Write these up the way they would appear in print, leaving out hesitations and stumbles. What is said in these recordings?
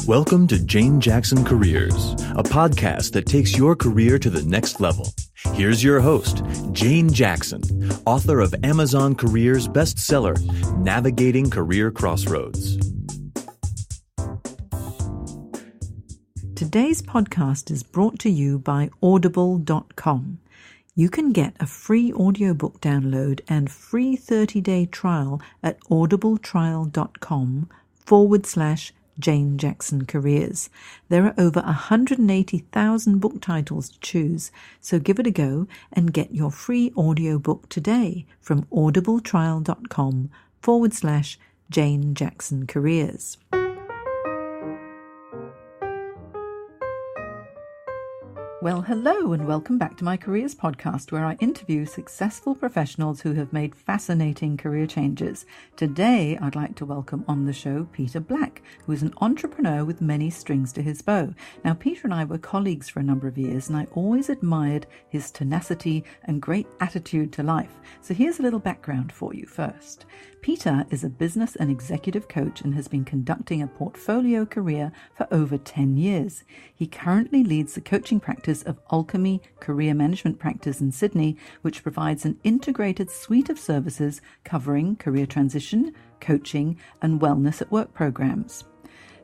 Welcome to Jane Jackson Careers, a podcast that takes your career to the next level. Here's your host, Jane Jackson, author of Amazon Careers bestseller, Navigating Career Crossroads. Today's podcast is brought to you by audible.com. You can get a free audiobook download and free 30-day trial at audibletrial.com/Jane Jackson Careers. There are over 180,000 book titles to choose, so give it a go and get your free audiobook today from audibletrial.com/Jane Jackson Careers. Well, hello and welcome back to my Careers podcast, where I interview successful professionals who have made fascinating career changes. Today, I'd like to welcome on the show Peter Black, who is an entrepreneur with many strings to his bow. Now, Peter and I were colleagues for a number of years, and I always admired his tenacity and great attitude to life. So here's a little background for you first. Peter is a business and executive coach and has been conducting a portfolio career for over 10 years. He currently leads the coaching practice of ALCHEMY Career Management practice in Sydney, which provides an integrated suite of services covering career transition, coaching, and wellness at work programs.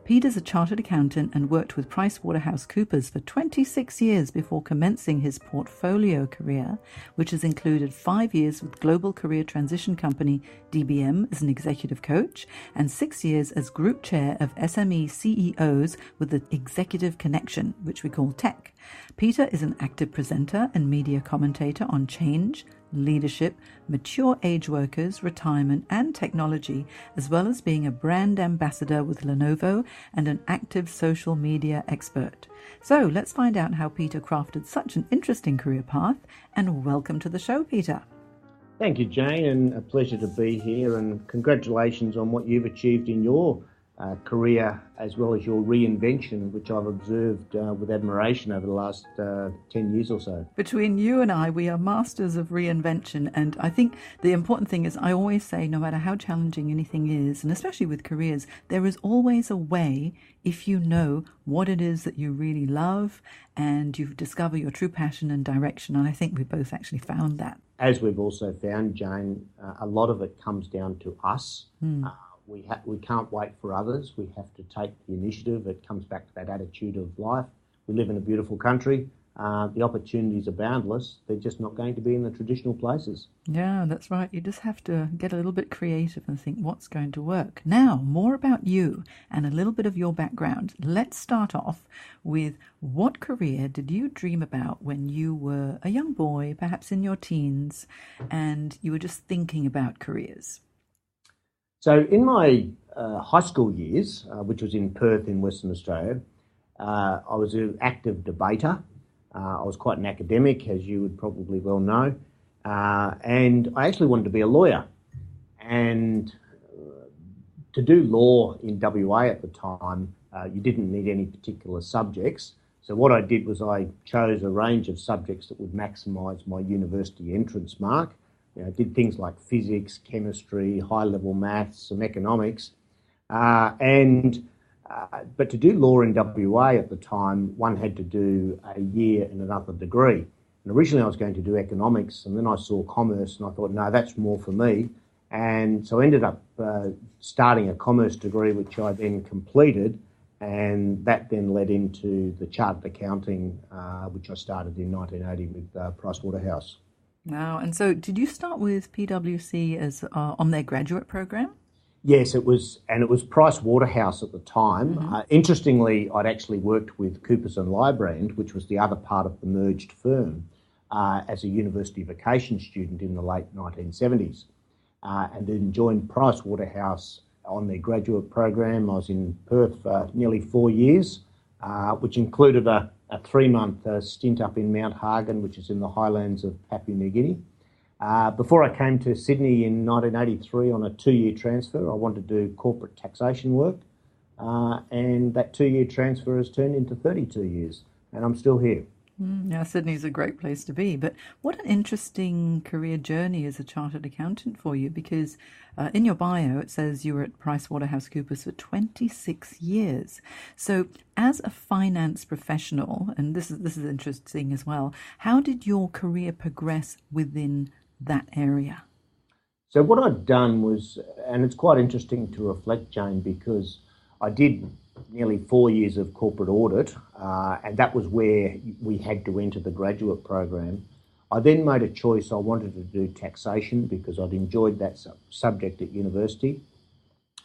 Peter's a chartered accountant and worked with PricewaterhouseCoopers for 26 years before commencing his portfolio career, which has included 5 years with global career transition company DBM as an executive coach and 6 years as group chair of SME CEOs with the Executive Connection, which we call TEC. Peter is an active presenter and media commentator on change, leadership, mature age workers, retirement, and technology, as well as being a brand ambassador with Lenovo and an active social media expert. So let's find out how Peter crafted such an interesting career path, and welcome to the show, Peter. Thank you, Jane, and a pleasure to be here, and congratulations on what you've achieved in your career as well as your reinvention, which I've observed with admiration over the last 10 years or so. Between you and I, we are masters of reinvention, and I think the important thing is I always say no matter how challenging anything is, and especially with careers, there is always a way if you know what it is that you really love and you discover your true passion and direction, and I think we both actually found that. As we've also found, Jane, a lot of it comes down to us. We can't wait for others. We have to take the initiative. It comes back to that attitude of life. We live in a beautiful country. The opportunities are boundless. They're just not going to be in the traditional places. Yeah, that's right. You just have to get a little bit creative and think what's going to work. Now, more about you and a little bit of your background. Let's start off with what career did you dream about when you were a young boy, perhaps in your teens, and you were just thinking about careers? So in my high school years, which was in Perth in Western Australia, I was an active debater. I was quite an academic, as you would probably well know, and I actually wanted to be a lawyer. And to do law in WA at the time, you didn't need any particular subjects. So what I did was I chose a range of subjects that would maximise my university entrance mark. I did things like physics, chemistry, high-level maths, some economics. But to do law in WA at the time, one had to do a year and another degree. And originally I was going to do economics, and then I saw commerce, and I thought, no, that's more for me. And so I ended up starting a commerce degree, which I then completed, and that then led into the chartered accounting, which I started in 1980 with Pricewaterhouse. Wow. And so did you start with PwC as on their graduate program? Yes, it was, and it was Pricewaterhouse at the time. Interestingly, I'd actually worked with Coopers and Lybrand, which was the other part of the merged firm, as a university vacation student in the late 1970s, and then joined Pricewaterhouse on their graduate program. I was in Perth for nearly 4 years, which included a 3-month stint up in Mount Hagen, which is in the highlands of Papua New Guinea. Before I came to Sydney in 1983 on a 2-year transfer, I wanted to do corporate taxation work, and that 2-year transfer has turned into 32 years, and I'm still here. Yeah, Sydney's a great place to be. But what an interesting career journey as a chartered accountant for you, because in your bio it says you were at PricewaterhouseCoopers for 26 years. So, as a finance professional, and this is interesting as well, how did your career progress within that area? So what I'd done was, and it's quite interesting to reflect, Jane, because I did nearly 4 years of corporate audit, and that was where we had to enter the graduate program. I then made a choice. I wanted to do taxation because I'd enjoyed that subject at university.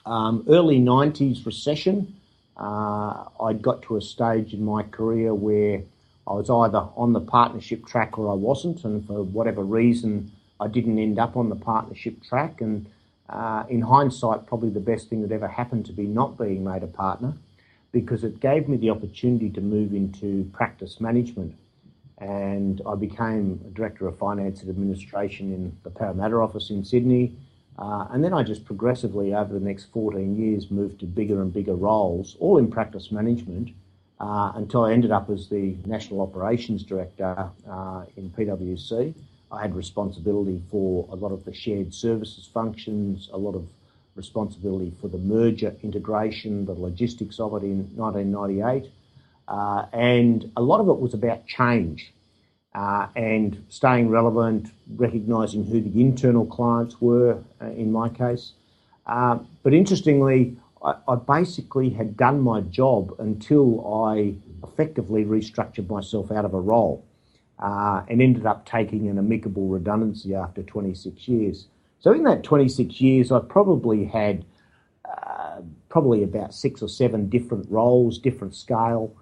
Early 90s recession, I'd got to a stage in my career where I was either on the partnership track or I wasn't, and for whatever reason, I didn't end up on the partnership track. And in hindsight, probably the best thing that ever happened to be not being made a partner, because it gave me the opportunity to move into practice management. And I became a Director of Finance and Administration in the Parramatta office in Sydney. And then I just progressively, over the next 14 years, moved to bigger and bigger roles, all in practice management, until I ended up as the National Operations Director in PwC. I had responsibility for a lot of the shared services functions, a lot of responsibility for the merger integration, the logistics of it in 1998. And a lot of it was about change and staying relevant, recognising who the internal clients were, in my case. But interestingly, I basically had done my job until I effectively restructured myself out of a role. And ended up taking an amicable redundancy after 26 years. So in that 26 years, I probably had probably about 6 or 7 different roles, different scale,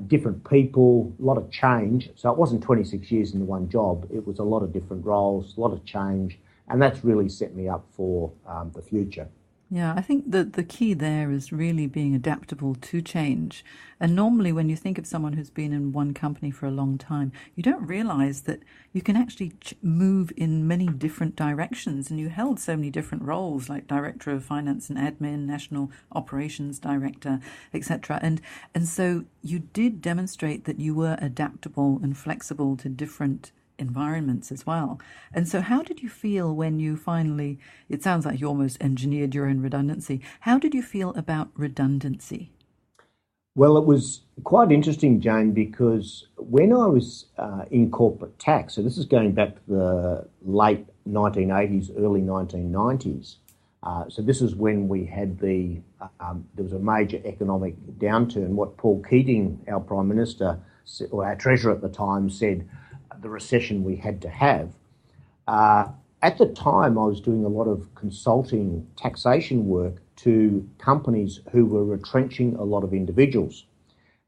different people, a lot of change. So it wasn't 26 years in the one job. It was a lot of different roles, a lot of change, and that's really set me up for the future. Yeah, I think that the key there is really being adaptable to change. And normally when you think of someone who's been in one company for a long time, you don't realize that you can actually move in many different directions. And you held so many different roles, like Director of Finance and Admin, National Operations Director, etc. And so you did demonstrate that you were adaptable and flexible to different environments as well. And so how did you feel when you finally, it sounds like you almost engineered your own redundancy. How did you feel about redundancy? Well, it was quite interesting, Jane, because when I was in corporate tax, so this is going back to the late 1980s, early 1990s. So this is when we had there was a major economic downturn. What Paul Keating, our Prime Minister, or our Treasurer at the time, said the recession we had to have. At the time, I was doing a lot of consulting taxation work to companies who were retrenching a lot of individuals.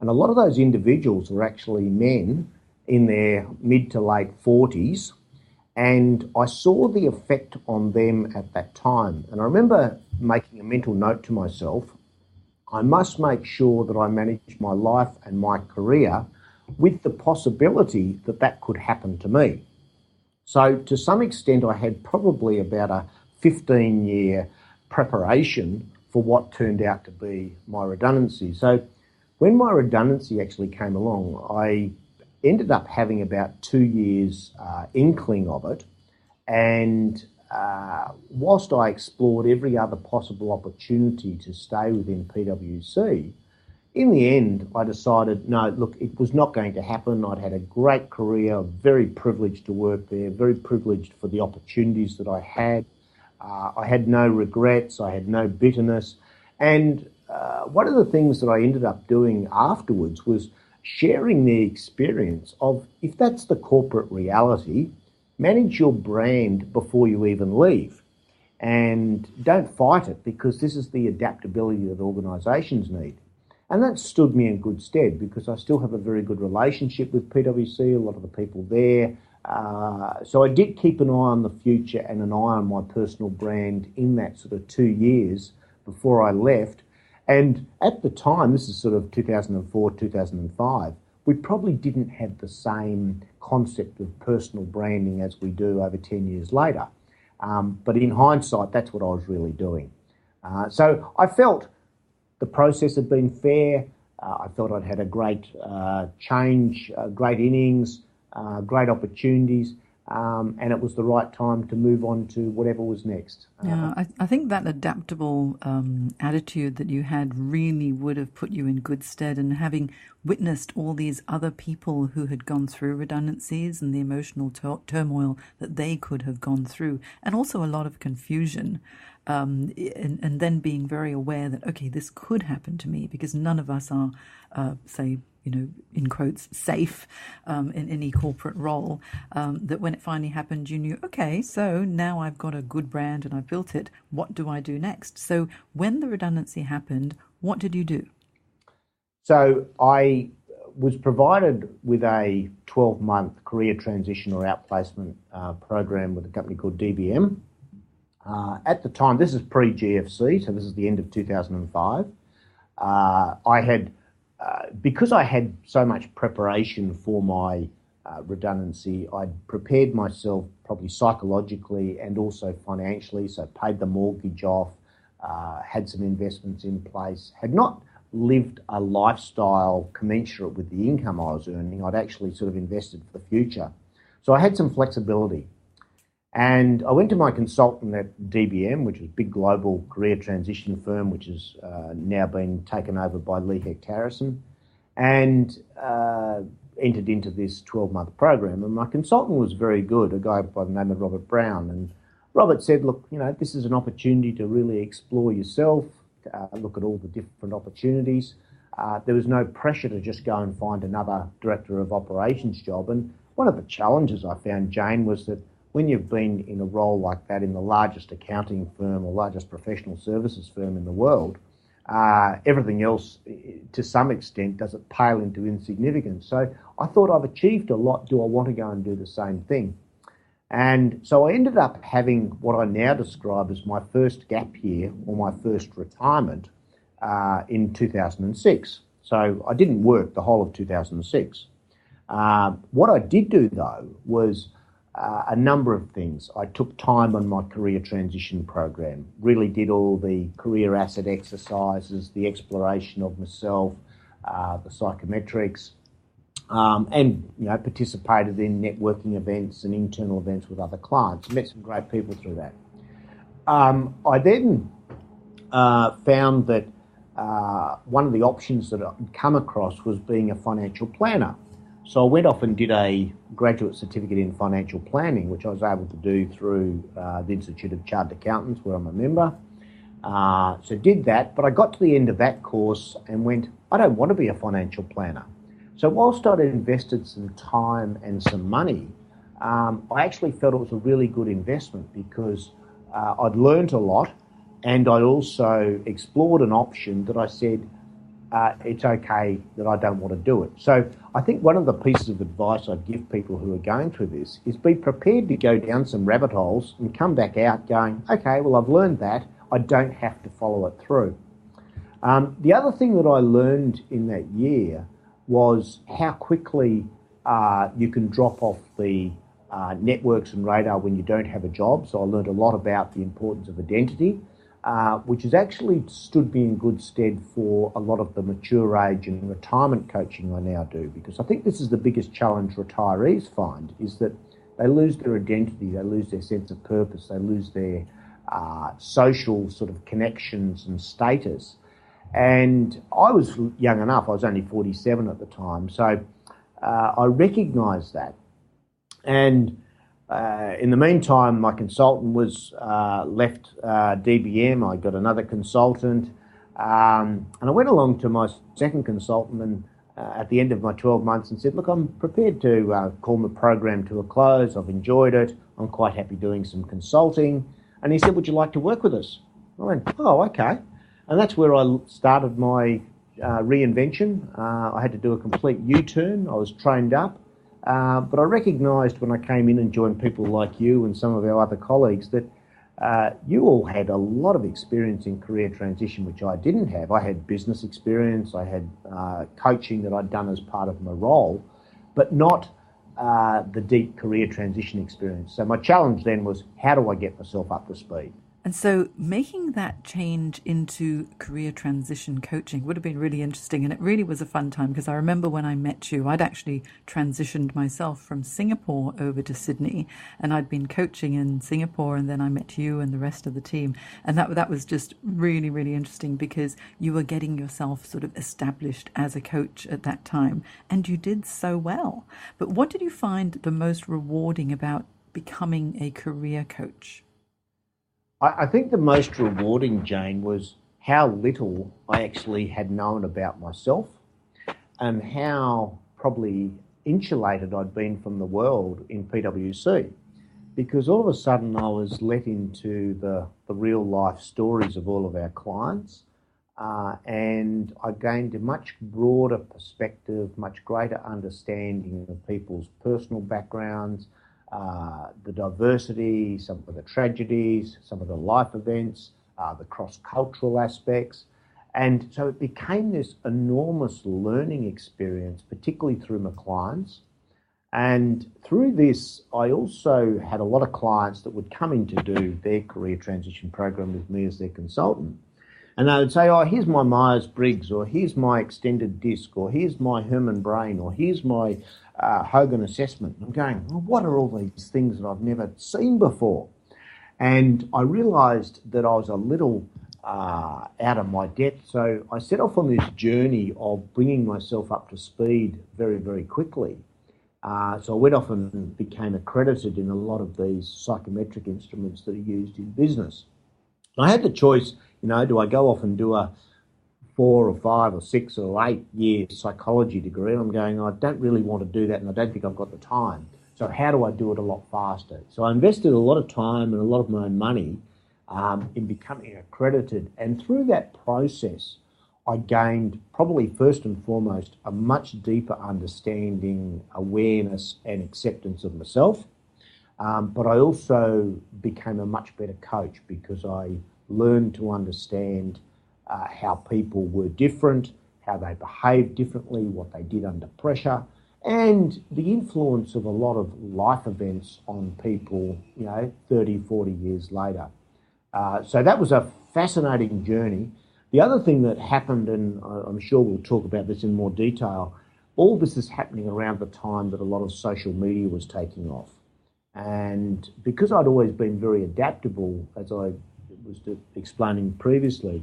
And a lot of those individuals were actually men in their mid to late 40s. And I saw the effect on them at that time. And I remember making a mental note to myself, I must make sure that I manage my life and my career with the possibility that that could happen to me. So to some extent, I had probably about a 15-year preparation for what turned out to be my redundancy. So when my redundancy actually came along, I ended up having about 2 years inkling of it. And whilst I explored every other possible opportunity to stay within PwC, in the end, I decided, no, look, it was not going to happen. I'd had a great career, very privileged to work there, very privileged for the opportunities that I had. I had no regrets, I had no bitterness. And one of the things that I ended up doing afterwards was sharing the experience of, if that's the corporate reality, manage your brand before you even leave. And don't fight it, because this is the adaptability that organisations need. And that stood me in good stead, because I still have a very good relationship with PwC, a lot of the people there. So I did keep an eye on the future and an eye on my personal brand in that sort of 2 years before I left. And at the time, this is sort of 2004, 2005, we probably didn't have the same concept of personal branding as we do over 10 years later. But in hindsight, that's what I was really doing. So I felt the process had been fair. I felt I'd had a great change, great innings, great opportunities, and it was the right time to move on to whatever was next. Yeah, I think that adaptable attitude that you had really would have put you in good stead. And having witnessed all these other people who had gone through redundancies and the emotional turmoil that they could have gone through, and also a lot of confusion, and then being very aware that, okay, this could happen to me, because none of us are, say, in quotes, safe in any corporate role, that when it finally happened, you knew, okay, so now I've got a good brand and I've built it. What do I do next? So when the redundancy happened, what did you do? So I was provided with a 12-month career transition or outplacement program with a company called DBM. At the time, this is pre-GFC, so this is the end of 2005. I had because I had so much preparation for my redundancy, I'd prepared myself probably psychologically and also financially, so paid the mortgage off, had some investments in place, had not lived a lifestyle commensurate with the income I was earning. I'd actually sort of invested for the future. So I had some flexibility. And I went to my consultant at DBM, which was a big global career transition firm, which has now been taken over by Lee Hecht Harrison, and entered into this 12-month program. And my consultant was very good, a guy by the name of Robert Brown. And Robert said, look, this is an opportunity to really explore yourself, look at all the different opportunities. There was no pressure to just go and find another director of operations job. And one of the challenges I found, Jane, was that when you've been in a role like that in the largest accounting firm or largest professional services firm in the world, everything else, to some extent, does it pale into insignificance. So I thought, I've achieved a lot. Do I want to go and do the same thing? And so I ended up having what I now describe as my first gap year or my first retirement in 2006. So I didn't work the whole of 2006. What I did do, though, was a number of things. I took time on my career transition program, really did all the career asset exercises, the exploration of myself, the psychometrics, and participated in networking events and internal events with other clients. Met some great people through that. I then found that one of the options that I'd come across was being a financial planner. So I went off and did a graduate certificate in financial planning, which I was able to do through the Institute of Chartered Accountants, where I'm a member. So did that, but I got to the end of that course and went, I don't want to be a financial planner. So whilst I'd invested some time and some money, I actually felt it was a really good investment because I'd learned a lot, and I'd also explored an option that I said, it's okay that I don't want to do it. So I think one of the pieces of advice I'd give people who are going through this is be prepared to go down some rabbit holes and come back out going, okay, well, I've learned that. I don't have to follow it through. The other thing that I learned in that year was how quickly you can drop off the networks and radar when you don't have a job. So I learned a lot about the importance of identity, which has actually stood me in good stead for a lot of the mature age and retirement coaching I now do, because I think this is the biggest challenge retirees find, is that they lose their identity, they lose their sense of purpose, they lose their social sort of connections and status. And I was young enough, I was only 47 at the time, so I recognised that. And in the meantime, my consultant was left DBM. I got another consultant, and I went along to my second consultant and at the end of my 12 months and said, look, I'm prepared to call my program to a close. I've enjoyed it. I'm quite happy doing some consulting. And he said, would you like to work with us? I went, oh, okay. And that's where I started my reinvention. I had to do a complete U-turn. I was trained up. But I recognised when I came in and joined people like you and some of our other colleagues that you all had a lot of experience in career transition, which I didn't have. I had business experience, I had coaching that I'd done as part of my role, but not the deep career transition experience. So my challenge then was, how do I get myself up to speed? And so making that change into career transition coaching would have been really interesting. And it really was a fun time because I remember when I met you, I'd actually transitioned myself from Singapore over to Sydney, and I'd been coaching in Singapore, and then I met you and the rest of the team. And that was just really, really interesting because you were getting yourself sort of established as a coach at that time, and you did so well. But what did you find the most rewarding about becoming a career coach? I think the most rewarding, Jane, was how little I actually had known about myself and how probably insulated I'd been from the world in PwC. Because all of a sudden I was let into the real life stories of all of our clients, and I gained a much broader perspective, much greater understanding of people's personal backgrounds, the diversity, some of the tragedies, some of the life events, the cross-cultural aspects. And so it became this enormous learning experience, particularly through my clients. And through this, I also had a lot of clients that would come in to do their career transition program with me as their consultant. And they would say, oh, here's my Myers-Briggs, or here's my extended disc, or here's my Herman brain, or here's my Hogan assessment. I'm going, well, what are all these things that I've never seen before? And I realised that I was a little out of my depth. So I set off on this journey of bringing myself up to speed very, very quickly. So I went off and became accredited in a lot of these psychometric instruments that are used in business. I had the choice, do I go off and do a 4 or 5 or 6 or 8 year psychology degree? And I'm going, I don't really want to do that, and I don't think I've got the time. So how do I do it a lot faster? So I invested a lot of time and a lot of my own money in becoming accredited. And through that process, I gained probably first and foremost a much deeper understanding, awareness and acceptance of myself. But I also became a much better coach because I learned to understand how people were different, how they behaved differently, what they did under pressure, and the influence of a lot of life events on people, 30, 40 years later. So that was a fascinating journey. The other thing that happened, and I'm sure we'll talk about this in more detail, all this is happening around the time that a lot of social media was taking off. And because I'd always been very adaptable, as I was explaining previously,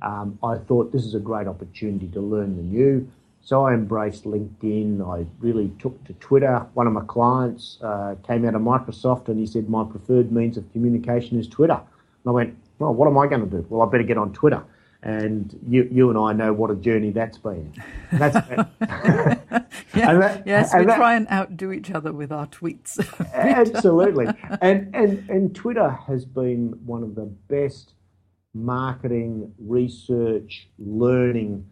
I thought this is a great opportunity to learn the new. So I embraced LinkedIn. I really took to Twitter. One of my clients came out of Microsoft and he said, my preferred means of communication is Twitter. And I went, well, what am I going to do? Well, I better get on Twitter. And you and I know what a journey that's been. Yes, we try and outdo each other with our tweets. Absolutely. And Twitter has been one of the best marketing, research, learning,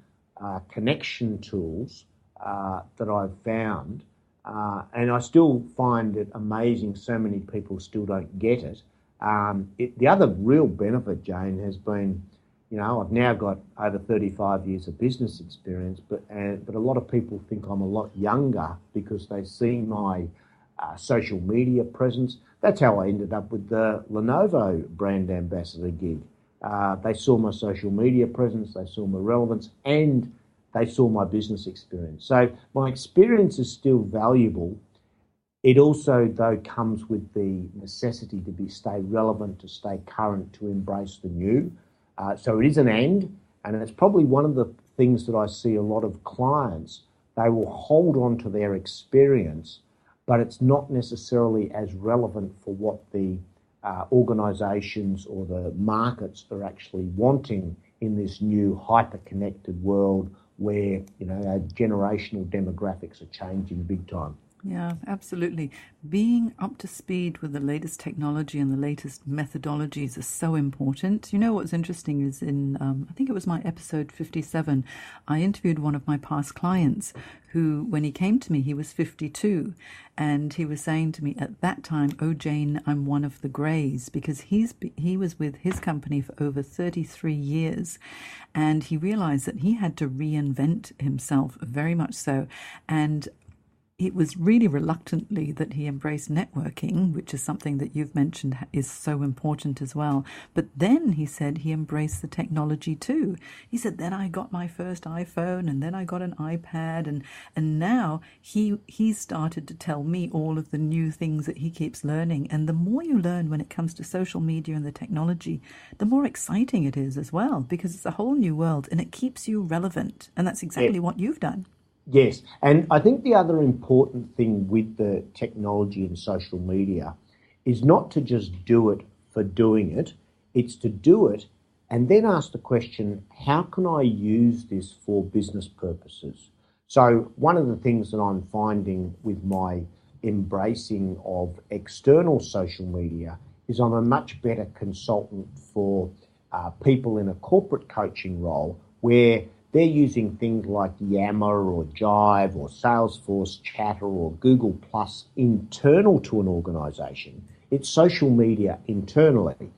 connection tools that I've found. And I still find it amazing so many people still don't get it. The other real benefit, Jane, has been, I've now got over 35 years of business experience, but a lot of people think I'm a lot younger because they see my social media presence. That's how I ended up with the Lenovo brand ambassador gig. They saw my social media presence, they saw my relevance, and they saw my business experience. So my experience is still valuable. It also, though, comes with the necessity to stay relevant, to stay current, to embrace the new. So it is an and it's probably one of the things that I see a lot of clients, they will hold on to their experience, but it's not necessarily as relevant for what the organisations or the markets are actually wanting in this new hyper-connected world where, our generational demographics are changing big time. Yeah, absolutely. Being up to speed with the latest technology and the latest methodologies is so important. What's interesting is in, I think it was my episode 57, I interviewed one of my past clients who, when he came to me, he was 52. And he was saying to me at that time, oh, Jane, I'm one of the greys, because he was with his company for over 33 years. And he realized that he had to reinvent himself very much so. And it was really reluctantly that he embraced networking, which is something that you've mentioned is so important as well. But then he said he embraced the technology too. He said, then I got my first iPhone, and then I got an iPad, and now he started to tell me all of the new things that he keeps learning. And the more you learn when it comes to social media and the technology, the more exciting it is as well, because it's a whole new world and it keeps you relevant. And that's exactly what you've done. Yes, and I think the other important thing with the technology and social media is not to just do it for doing it, it's to do it and then ask the question, how can I use this for business purposes? So one of the things that I'm finding with my embracing of external social media is I'm a much better consultant for people in a corporate coaching role where they're using things like Yammer or Jive or Salesforce Chatter or Google Plus internal to an organisation. It's social media internally.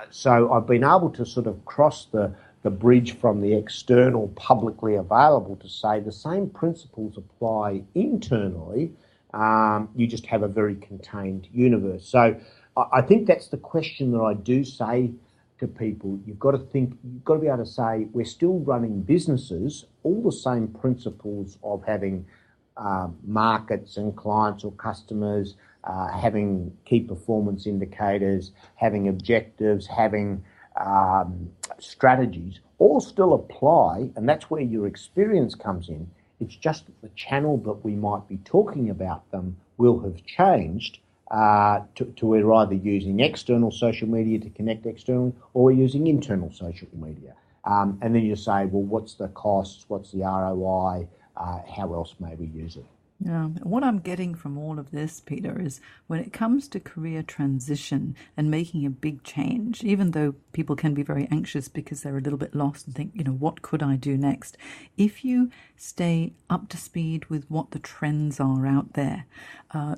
So I've been able to sort of cross the bridge from the external publicly available to say the same principles apply internally. You just have a very contained universe. So I think that's the question that I do say to people. You've got to think, you've got to be able to say, we're still running businesses, all the same principles of having markets and clients or customers, having key performance indicators, having objectives, having strategies, all still apply, and that's where your experience comes in. It's just that the channel that we might be talking about them will have changed to we're either using external social media to connect externally or we're using internal social media. And then you say, well, what's the costs? What's the ROI? How else may we use it? Yeah, what I'm getting from all of this, Peter, is when it comes to career transition and making a big change, even though people can be very anxious because they're a little bit lost and think, what could I do next? If you stay up to speed with what the trends are out there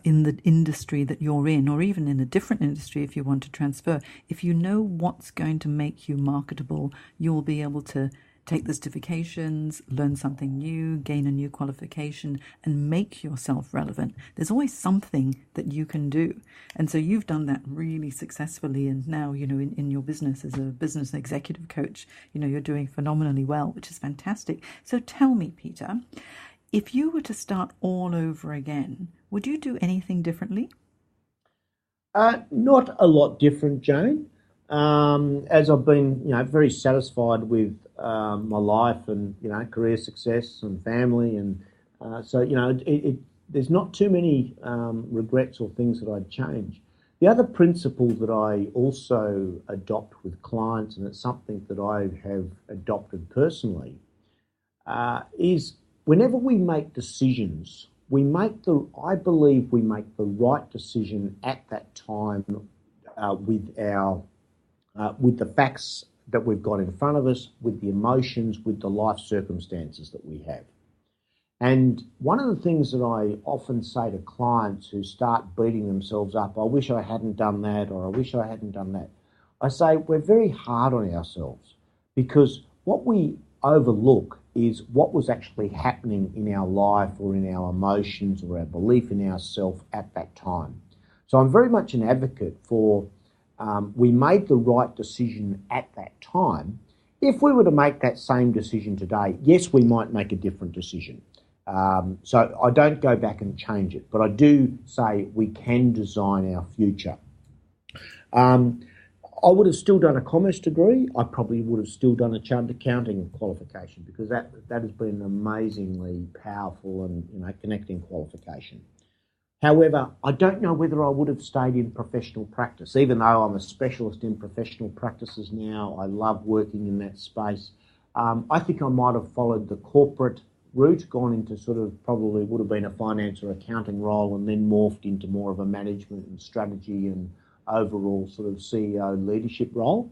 in the industry that you're in, or even in a different industry if you want to transfer, if you know what's going to make you marketable, you'll be able to take the certifications, learn something new, gain a new qualification, and make yourself relevant. There's always something that you can do. And so you've done that really successfully. And now, in your business as a business executive coach, you're doing phenomenally well, which is fantastic. So tell me, Peter, if you were to start all over again, would you do anything differently? Not a lot different, Jane. As I've been, very satisfied with my life and career success and family, and so there's not too many regrets or things that I'd change. The other principle that I also adopt with clients, and it's something that I have adopted personally, is whenever we make decisions, I believe we make the right decision at that time with the facts that we've got in front of us, with the emotions, with the life circumstances that we have. And one of the things that I often say to clients who start beating themselves up, I wish I hadn't done that, or I wish I hadn't done that, I say we're very hard on ourselves, because what we overlook is what was actually happening in our life or in our emotions or our belief in ourselves at that time. So I'm very much an advocate for we made the right decision at that time. If we were to make that same decision today, yes, we might make a different decision. So I don't go back and change it, but I do say we can design our future. I would have still done a commerce degree. I probably would have still done a chartered accounting qualification, because that has been an amazingly powerful and connecting qualification. However, I don't know whether I would have stayed in professional practice, even though I'm a specialist in professional practices now. I love working in that space. I think I might have followed the corporate route, gone into sort of probably would have been a finance or accounting role, and then morphed into more of a management and strategy and overall sort of CEO leadership role.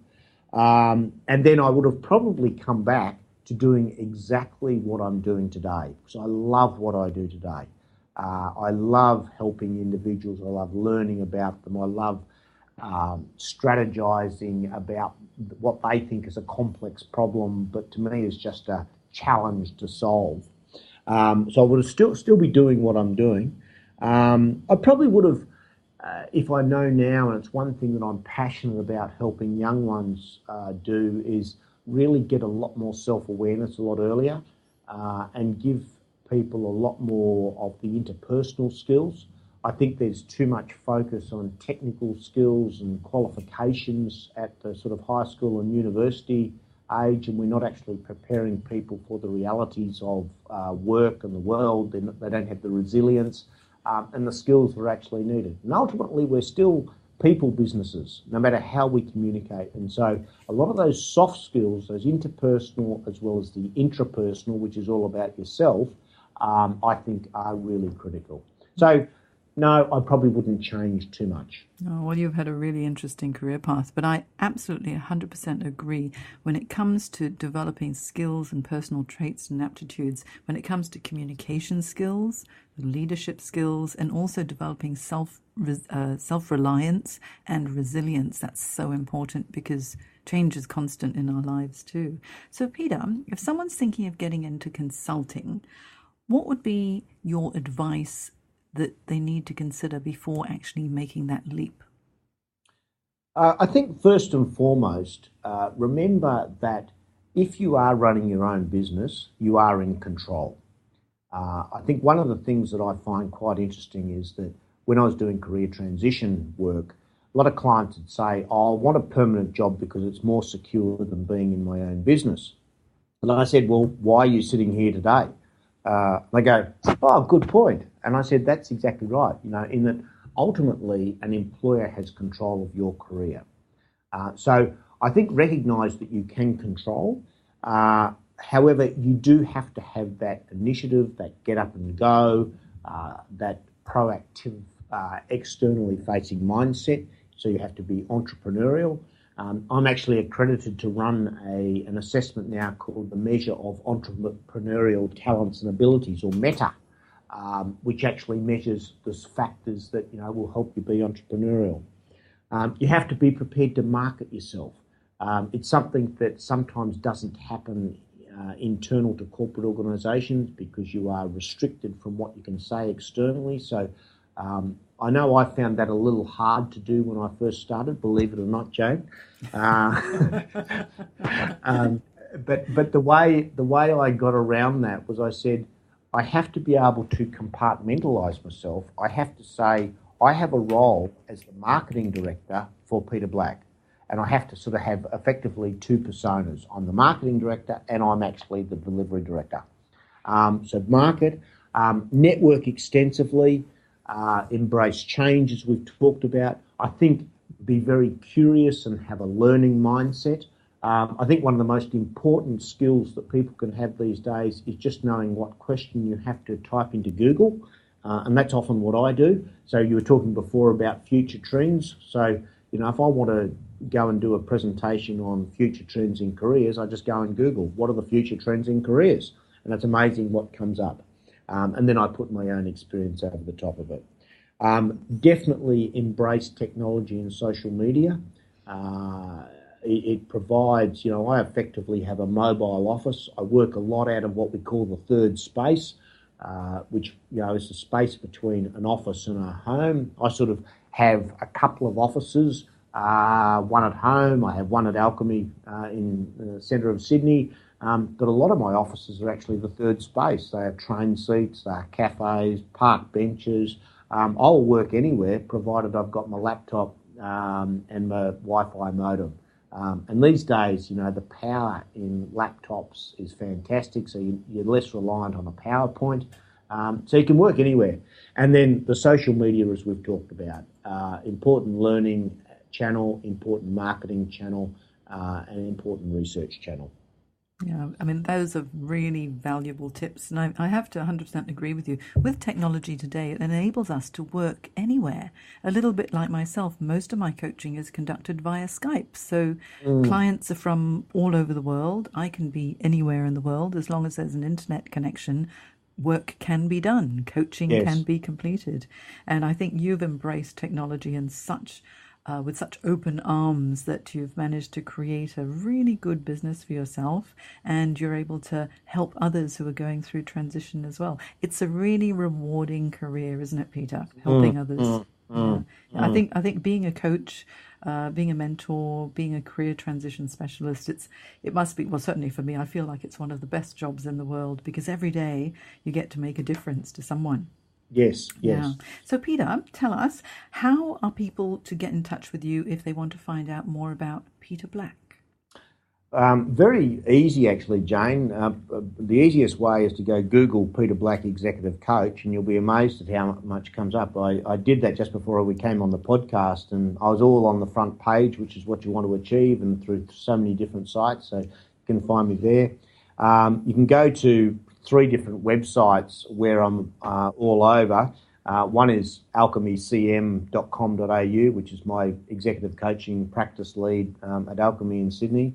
And then I would have probably come back to doing exactly what I'm doing today, because I love what I do today. I love helping individuals. I love learning about them. I love strategizing about what they think is a complex problem, but to me is just a challenge to solve. So I would have still be doing what I'm doing. I probably would have, if I know now, and it's one thing that I'm passionate about helping young ones do, is really get a lot more self-awareness a lot earlier and give people a lot more of the interpersonal skills. I think there's too much focus on technical skills and qualifications at the sort of high school and university age, and we're not actually preparing people for the realities of work and the world. They don't have the resilience and the skills that are actually needed. And ultimately, we're still people businesses, no matter how we communicate. And so a lot of those soft skills, those interpersonal as well as the intrapersonal, which is all about yourself, I think are really critical. So no, I probably wouldn't change too much. Oh, well, you've had a really interesting career path, but I absolutely 100% agree when it comes to developing skills and personal traits and aptitudes, when it comes to communication skills, leadership skills, and also developing self-reliance and resilience. That's so important because change is constant in our lives too. So, Peter, if someone's thinking of getting into consulting, what would be your advice that they need to consider before actually making that leap? I think first and foremost, remember that if you are running your own business, you are in control. I think one of the things that I find quite interesting is that when I was doing career transition work, a lot of clients would say, oh, I want a permanent job because it's more secure than being in my own business. And I said, well, why are you sitting here today? They go, oh, good point. And I said, that's exactly right, in that ultimately an employer has control of your career. So I think recognise that you can control. However, you do have to have that initiative, that get up and go, that proactive, externally facing mindset. So you have to be entrepreneurial. I'm actually accredited to run an assessment now called the Measure of Entrepreneurial Talents and Abilities, or META, which actually measures the factors that will help you be entrepreneurial. You have to be prepared to market yourself. It's something that sometimes doesn't happen internal to corporate organisations because you are restricted from what you can say externally. So I know I found that a little hard to do when I first started, believe it or not, Jane. But the way I got around that was I said, I have to be able to compartmentalise myself. I have to say, I have a role as the marketing director for Peter Black. And I have to sort of have effectively two personas. I'm the marketing director and I'm actually the delivery director. So market, network extensively, embrace change as we've talked about. I think be very curious and have a learning mindset. I think one of the most important skills that people can have these days is just knowing what question you have to type into Google. And that's often what I do. So you were talking before about future trends. So, if I want to go and do a presentation on future trends in careers, I just go and Google, what are the future trends in careers? And it's amazing what comes up. And then I put my own experience over the top of it. Definitely embrace technology and social media. It provides, I effectively have a mobile office. I work a lot out of what we call the third space, which, is the space between an office and a home. I sort of have a couple of offices, one at home. I have one at ALCHEMY in the centre of Sydney. But a lot of my offices are actually the third space. They have train seats, they are cafes, park benches. I'll work anywhere provided I've got my laptop and my Wi-Fi modem. And these days, the power in laptops is fantastic, so you're less reliant on a PowerPoint. So you can work anywhere. And then the social media, as we've talked about, important learning channel, important marketing channel, and important research channel. Yeah, I mean, those are really valuable tips. And I have to 100% agree with you. With technology today, it enables us to work anywhere. A little bit like myself, most of my coaching is conducted via Skype. So clients are from all over the world. I can be anywhere in the world as long as there's an internet connection. Work can be done. Coaching can be completed. And I think you've embraced technology in such with such open arms that you've managed to create a really good business for yourself, and you're able to help others who are going through transition as well. It's a really rewarding career, isn't it, Peter? Helping others. I think being a coach, being a mentor, being a career transition specialist, it must be, well, certainly for me, I feel like it's one of the best jobs in the world, because every day you get to make a difference to someone. Yes. Yeah. So, Peter, tell us, how are people to get in touch with you if they want to find out more about Peter Black? Very easy, actually, Jane. The easiest way is to go Google Peter Black Executive Coach, and you'll be amazed at how much comes up. I did that just before we came on the podcast, and I was all on the front page, which is what you want to achieve, and through so many different sites, so you can find me there. You can go to 3 different websites where I'm all over. One is alchemycm.com.au, which is my executive coaching practice lead at Alchemy in Sydney.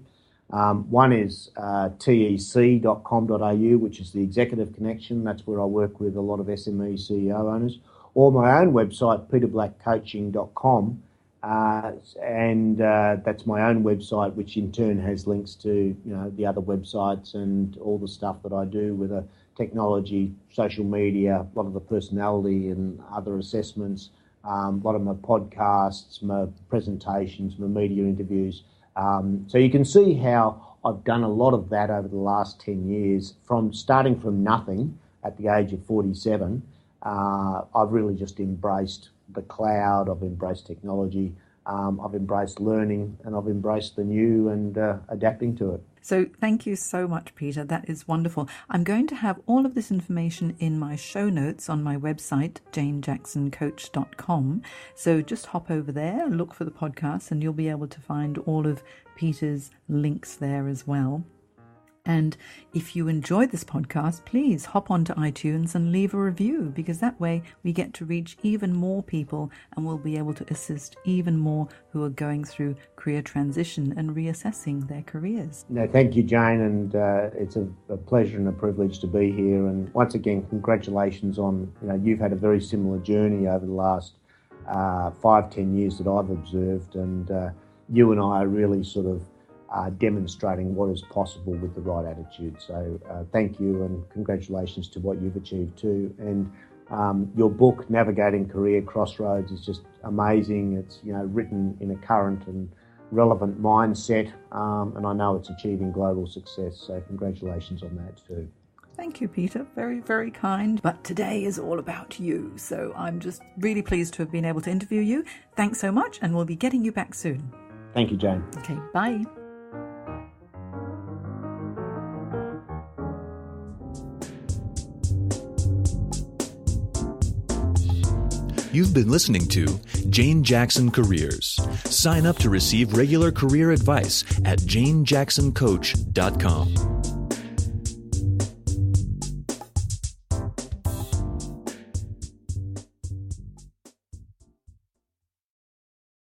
One is tec.com.au, which is the executive connection. That's where I work with a lot of SME CEO owners. Or my own website, peterblackcoaching.com. And that's my own website, which in turn has links to the other websites and all the stuff that I do with technology, social media, a lot of the personality and other assessments, a lot of my podcasts, my presentations, my media interviews. So you can see how I've done a lot of that over the last 10 years, starting from nothing at the age of 47. I've really just embraced the cloud, I've embraced technology, I've embraced learning, and I've embraced the new and adapting to it. So thank you so much, Peter. That is wonderful. I'm going to have all of this information in my show notes on my website, janejacksoncoach.com. So just hop over there, look for the podcast, and you'll be able to find all of Peter's links there as well. And if you enjoyed this podcast, please hop onto iTunes and leave a review, because that way we get to reach even more people and we'll be able to assist even more who are going through career transition and reassessing their careers. No, thank you, Jane, and it's a pleasure and a privilege to be here. And once again, congratulations on, you've had a very similar journey over the last 5-10 years that I've observed, and you and I are really sort of demonstrating what is possible with the right attitude. So thank you, and congratulations to what you've achieved too. And your book, Navigating Career Crossroads, is just amazing. It's written in a current and relevant mindset, and I know it's achieving global success. So congratulations on that too. Thank you, Peter. Very, very kind. But today is all about you. So I'm just really pleased to have been able to interview you. Thanks so much, and we'll be getting you back soon. Thank you, Jane. Okay, bye. You've been listening to Jane Jackson Careers. Sign up to receive regular career advice at janejacksoncoach.com.